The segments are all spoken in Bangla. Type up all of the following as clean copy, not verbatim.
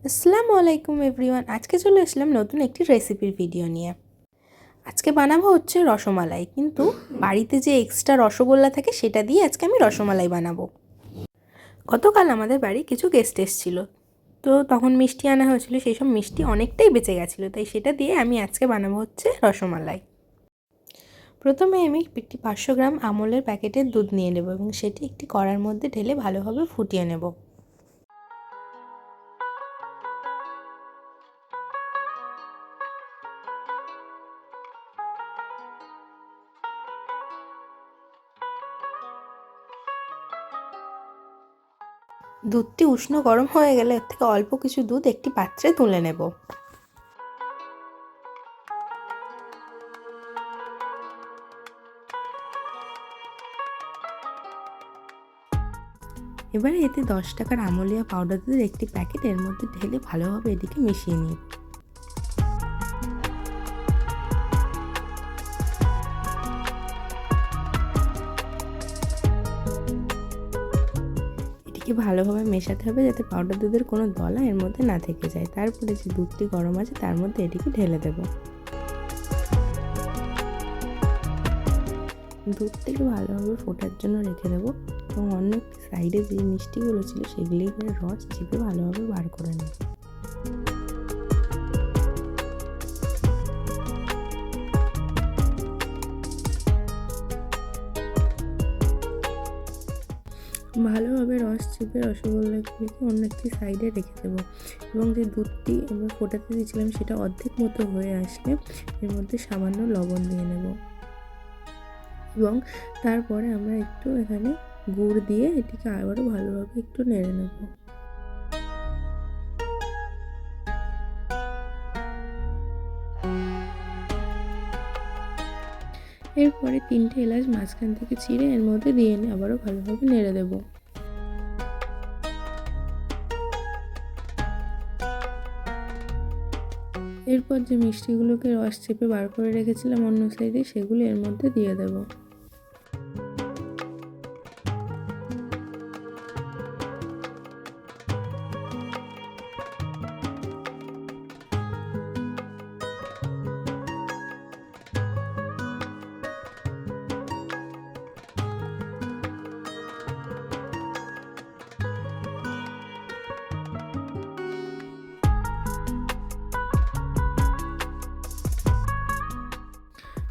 আসসালামু আলাইকুম এভরিওয়ান। আজকে চলে আসলাম নতুন একটি রেসিপির ভিডিও নিয়ে। আজকে বানাবো হচ্ছে রসমালাই, কিন্তু বাড়িতে যে এক্সট্রা রসগোল্লা থাকে সেটা দিয়ে আজকে আমি রসমালাই বানাবো। গতকাল আমাদের বাড়ি কিছু গেস্ট এসেছিলো, তো তখন মিষ্টি আনা হয়েছিল, সেই সব মিষ্টি অনেকটাই বেঁচে গেছিলো, তাই সেটা দিয়ে আমি আজকে বানাবো হচ্ছে রসমালাই। প্রথমে আমি একটি 500 গ্রাম আমুলের প্যাকেটের দুধ নিয়ে নেব এবং সেটি একটি কড়ার মধ্যে ঢেলে ভালোভাবে ফুটিয়ে নেব। দুধটি উষ্ণ গরম হয়ে গেলে এর থেকে অল্প কিছু দুধ একটি পাত্রে তুলে নেব। এবারে এতে 10 টাকার আমুলিয়া পাউডার দুধের একটি প্যাকেট এর মধ্যে ঢেলে ভালোভাবে এটিকে মিশিয়ে নিই। এটিকে ভালোভাবে মেশাতে হবে যাতে পাউডার দুধের কোনো দলা এর মধ্যে না থেকে যায়। তারপরে যে দুধটি গরম আছে তার মধ্যে এটিকে ঢেলে দেব। দুধটিকে ভালোভাবে ফোটার জন্য রেখে দেবো এবং অন্য একটি সাইডে যে মিষ্টিগুলো ছিল সেগুলির রস চিপে ভালোভাবে বার করে নেব। ভালোভাবে রস চিপে রসগোল্লাগুলিকে অন্য একটি সাইডে রেখে দেবো এবং যে দুধটি আমরা ফোটাতে দিয়েছিলাম সেটা অর্ধেক মতো হয়ে আসলে এর মধ্যে সামান্য লবণ দিয়ে নেব এবং তারপরে আমরা একটু এখানে গুড় দিয়ে এটিকে আবারও ভালোভাবে একটু নেড়ে নেব। এরপরে 3টে এলাচ মাঝখান থেকে ছিঁড়ে এর মধ্যে দিয়ে আবারও ভালোভাবে নেড়ে দেব। এরপর যে মিষ্টিগুলোকে রস চেপে বার করে রেখেছিলাম অন্য সাইডে সেগুলো এর মধ্যে দিয়ে দেব।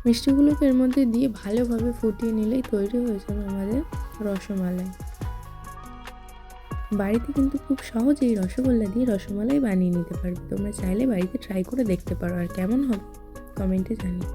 মিষ্টিগুলোকে এর মধ্যে দিয়ে ভালোভাবে ফুটিয়ে নিলেই তৈরি হয়ে যাবে আমাদের রসমালাই। বাড়িতে কিন্তু খুব সহজেই রসগোল্লা দিয়ে রসমালাই বানিয়ে নিতে পারবে। তোমরা চাইলে বাড়িতে ট্রাই করে দেখতে পারো, আর কেমন হবে কমেন্টে জানিও।